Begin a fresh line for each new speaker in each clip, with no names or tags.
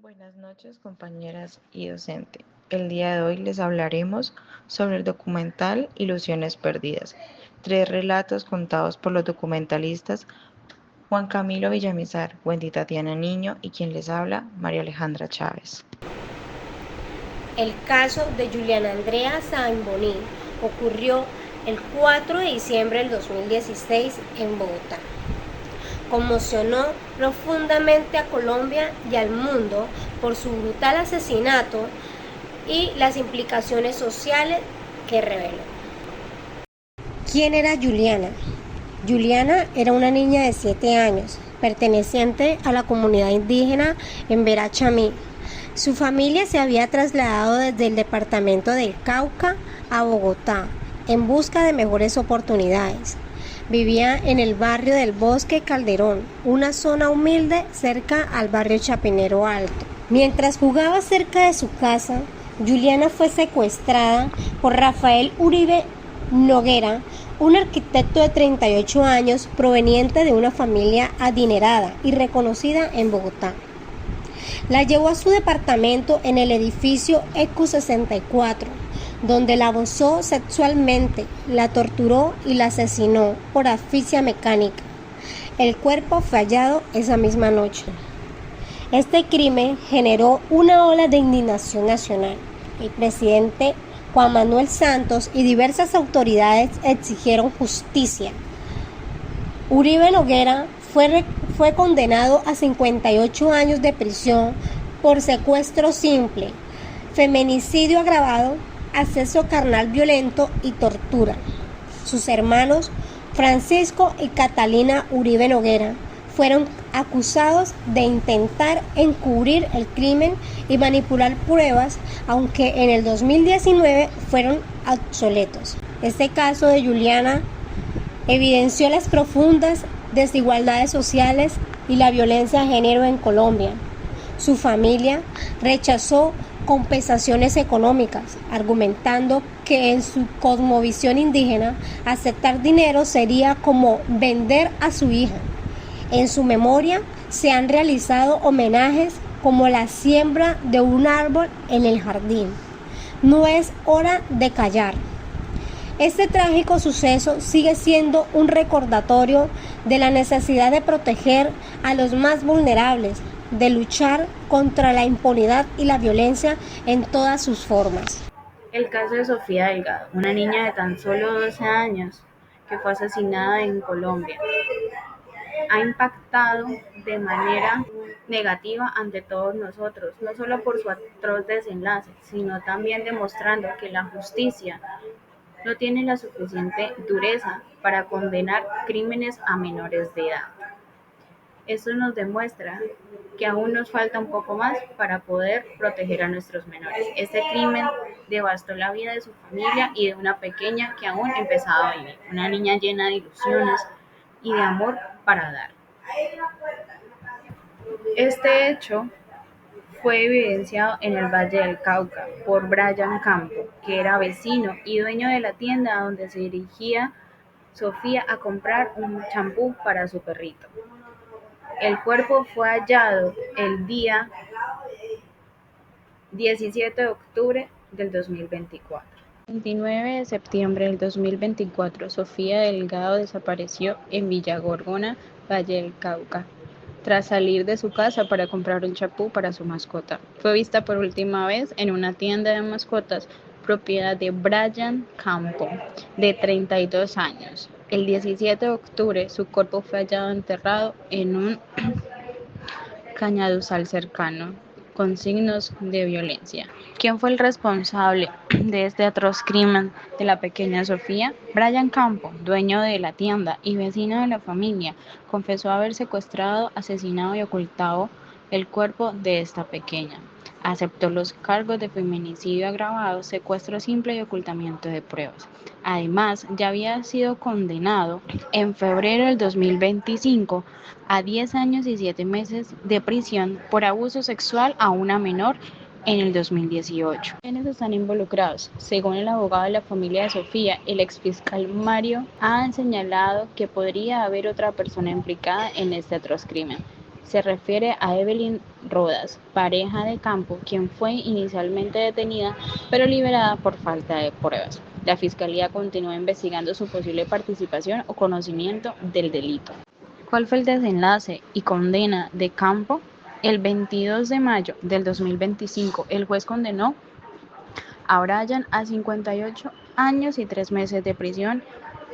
Buenas noches, compañeras y docente. El día de hoy les hablaremos sobre el documental Ilusiones Perdidas, tres relatos contados por los documentalistas Juan Camilo Villamizar, Wendy Tatiana Niño y quien les habla, María Alejandra Chávez.
El caso de Juliana Andrea Saimboní ocurrió el 4 de diciembre del 2016 en Bogotá. Conmocionó profundamente a Colombia y al mundo por su brutal asesinato y las implicaciones sociales que reveló. ¿Quién era Juliana? Juliana era una niña de 7 años, perteneciente a la comunidad indígena en Verachamí. Su familia se había trasladado desde el departamento del Cauca a Bogotá en busca de mejores oportunidades. Vivía en el barrio del Bosque Calderón, una zona humilde cerca al barrio Chapinero Alto. Mientras jugaba cerca de su casa, Juliana fue secuestrada por Rafael Uribe Noguera, un arquitecto de 38 años proveniente de una familia adinerada y reconocida en Bogotá. La llevó a su departamento en el edificio ECU 64, donde la abusó sexualmente, la torturó y la asesinó por asfixia mecánica. El cuerpo fue hallado esa misma noche. Este crimen generó una ola de indignación nacional. El presidente Juan Manuel Santos y diversas autoridades exigieron justicia. Uribe Noguera fue condenado a 58 años de prisión por secuestro simple, feminicidio agravado, acceso carnal violento y tortura. Sus hermanos Francisco y Catalina Uribe Noguera fueron acusados de intentar encubrir el crimen y manipular pruebas, aunque en el 2019 fueron obsoletos. Este caso de Juliana evidenció las profundas desigualdades sociales y la violencia de género en Colombia. Su familia rechazó compensaciones económicas, argumentando que en su cosmovisión indígena aceptar dinero sería como vender a su hija. En su memoria se han realizado homenajes como la siembra de un árbol en el jardín. No es hora de callar. Este trágico suceso sigue siendo un recordatorio de la necesidad de proteger a los más vulnerables, de luchar contra la impunidad y la violencia en todas sus formas.
El caso de Sofía Delgado, una niña de tan solo 12 años que fue asesinada en Colombia, ha impactado de manera negativa ante todos nosotros, no solo por su atroz desenlace, sino también demostrando que la justicia no tiene la suficiente dureza para condenar crímenes a menores de edad. Esto nos demuestra que aún nos falta un poco más para poder proteger a nuestros menores. Este crimen devastó la vida de su familia y de una pequeña que aún empezaba a vivir, una niña llena de ilusiones y de amor para dar. Este hecho fue evidenciado en el Valle del Cauca por Brian Campo, que era vecino y dueño de la tienda donde se dirigía Sofía a comprar un champú para su perrito. El cuerpo fue hallado el día 17 de octubre del 2024.
El 29 de septiembre del 2024, Sofía Delgado desapareció en Villa Gorgona, Valle del Cauca, tras salir de su casa para comprar un champú para su mascota. Fue vista por última vez en una tienda de mascotas propiedad de Brian Campo, de 32 años. El 17 de octubre, su cuerpo fue hallado enterrado en un cañaduzal cercano, con signos de violencia. ¿Quién fue el responsable de este atroz crimen de la pequeña Sofía? Brian Campo, dueño de la tienda y vecino de la familia, confesó haber secuestrado, asesinado y ocultado el cuerpo de esta pequeña. Aceptó los cargos de feminicidio agravado, secuestro simple y ocultamiento de pruebas. Además, ya había sido condenado en febrero del 2025 a 10 años y 7 meses de prisión por abuso sexual a una menor en el 2018. ¿Quiénes están involucrados? Según el abogado de la familia de Sofía, el exfiscal Mario ha señalado que podría haber otra persona implicada en este atroz crimen. Se refiere a Evelyn Rodas, pareja de Campo, quien fue inicialmente detenida pero liberada por falta de pruebas. La Fiscalía continúa investigando su posible participación o conocimiento del delito. ¿Cuál fue el desenlace y condena de Campo? El 22 de mayo del 2025, el juez condenó a Bryan a 58 años y 3 meses de prisión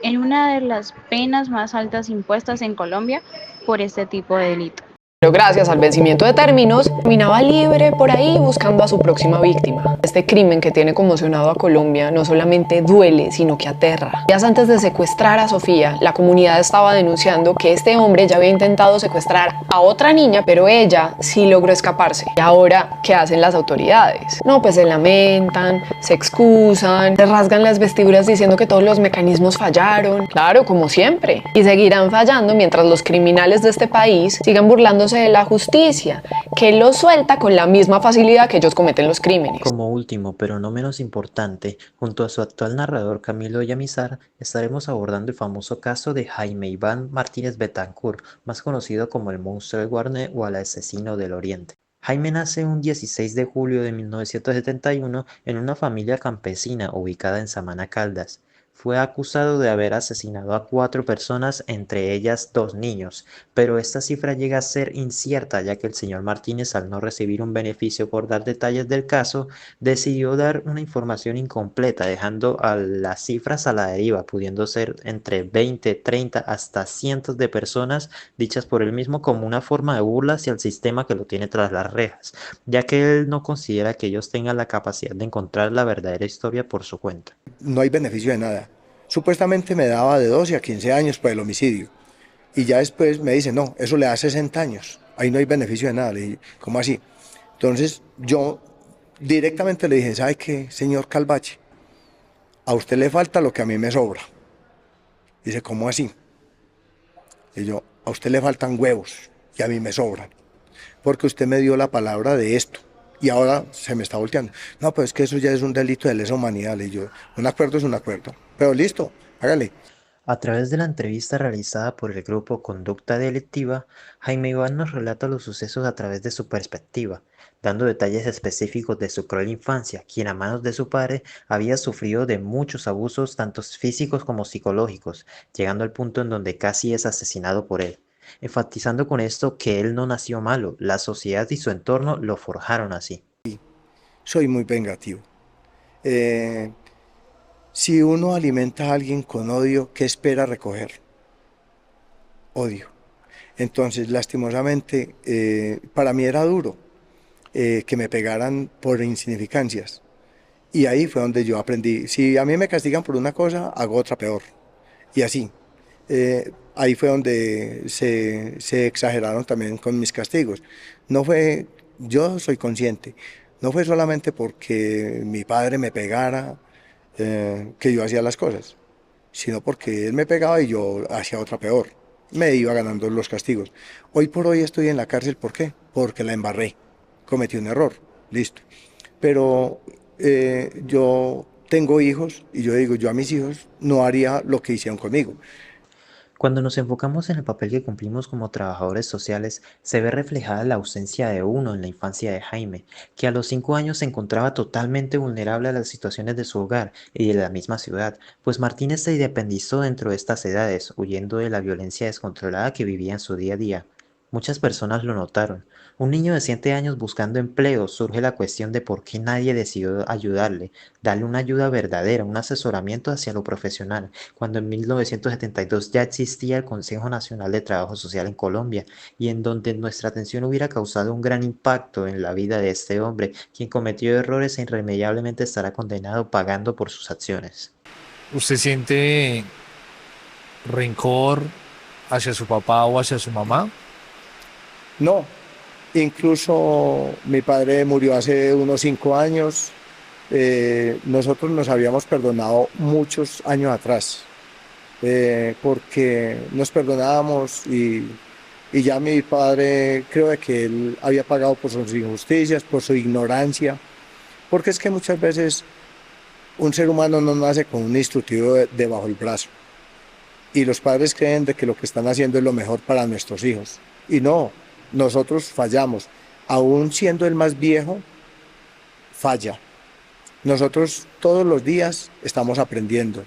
en una de las penas más altas impuestas en Colombia por este tipo de delito.
Pero gracias al vencimiento de términos, caminaba libre por ahí buscando a su próxima víctima. Este crimen que tiene conmocionado a Colombia no solamente duele, sino que aterra. Días antes de secuestrar a Sofía, la comunidad estaba denunciando que este hombre ya había intentado secuestrar a otra niña, pero ella sí logró escaparse. ¿Y ahora qué hacen las autoridades? No, pues se lamentan, se excusan, se rasgan las vestiduras diciendo que todos los mecanismos fallaron. Claro, como siempre. Y seguirán fallando mientras los criminales de este país sigan burlándose de la justicia, que los suelta con la misma facilidad que ellos cometen los crímenes.
Como último, pero no menos importante, junto a su actual narrador Camilo Villamizar, estaremos abordando el famoso caso de Jaime Iván Martínez Betancourt, más conocido como el monstruo de Guarne o el asesino del Oriente. Jaime nace un 16 de julio de 1971 en una familia campesina ubicada en Samana Caldas. Fue acusado de haber asesinado a 4 personas, entre ellas 2 niños, pero esta cifra llega a ser incierta, ya que el señor Martínez, al no recibir un beneficio por dar detalles del caso, decidió dar una información incompleta, dejando a las cifras a la deriva, pudiendo ser entre 20, 30 hasta cientos de personas, dichas por él mismo como una forma de burla hacia el sistema que lo tiene tras las rejas, ya que él no considera que ellos tengan la capacidad de encontrar la verdadera historia por su cuenta.
No hay beneficio de nada. Supuestamente me daba de 12 a 15 años por el homicidio. Y ya después me dice, no, eso le da 60 años. Ahí no hay beneficio de nada. Le dije, ¿cómo así? Entonces yo directamente le dije, ¿sabe qué, señor Calvache? A usted le falta lo que a mí me sobra. Dice, ¿cómo así? Y yo, a usted le faltan huevos y a mí me sobran. Porque usted me dio la palabra de esto. Y ahora se me está volteando. No, pues es que eso ya es un delito de lesa humanidad. Y yo, un acuerdo es un acuerdo. Pero listo, hágale.
A través de la entrevista realizada por el grupo Conducta Delictiva, Jaime Iván nos relata los sucesos a través de su perspectiva, dando detalles específicos de su cruel infancia, quien a manos de su padre había sufrido de muchos abusos, tanto físicos como psicológicos, llegando al punto en donde casi es asesinado por él. Enfatizando con esto que él no nació malo, la sociedad y su entorno lo forjaron así.
Soy muy vengativo. Si uno alimenta a alguien con odio, ¿qué espera recoger? Odio. Entonces, lastimosamente, para mí era duro que me pegaran por insignificancias. Y ahí fue donde yo aprendí. Si a mí me castigan por una cosa, hago otra peor. Y así. Ahí fue donde se exageraron también con mis castigos. No fue, yo soy consciente, no fue solamente porque mi padre me pegara que yo hacía las cosas, sino porque él me pegaba y yo hacía otra peor. Me iba ganando los castigos. Hoy por hoy estoy en la cárcel, ¿por qué? Porque la embarré, cometí un error, listo. Pero yo tengo hijos y yo digo, yo a mis hijos no haría lo que hicieron conmigo.
Cuando nos enfocamos en el papel que cumplimos como trabajadores sociales, se ve reflejada la ausencia de uno en la infancia de Jaime, que a los 5 años se encontraba totalmente vulnerable a las situaciones de su hogar y de la misma ciudad, pues Martínez se independizó dentro de estas edades, huyendo de la violencia descontrolada que vivía en su día a día. Muchas personas lo notaron. Un niño de 7 años buscando empleo, surge la cuestión de por qué nadie decidió ayudarle, darle una ayuda verdadera, un asesoramiento hacia lo profesional, cuando en 1972 ya existía el Consejo Nacional de Trabajo Social en Colombia, y en donde nuestra atención hubiera causado un gran impacto en la vida de este hombre, quien cometió errores e irremediablemente estará condenado pagando por sus acciones.
¿Usted siente rencor hacia su papá o hacia su mamá?
No, incluso mi padre murió hace unos 5 años. Nosotros nos habíamos perdonado muchos años atrás, porque nos perdonábamos y ya mi padre creo que él había pagado por sus injusticias, por su ignorancia, porque es que muchas veces un ser humano no nace con un instructivo debajo del brazo y los padres creen de que lo que están haciendo es lo mejor para nuestros hijos y no. Nosotros fallamos, aún siendo el más viejo, falla. Nosotros todos los días estamos aprendiendo.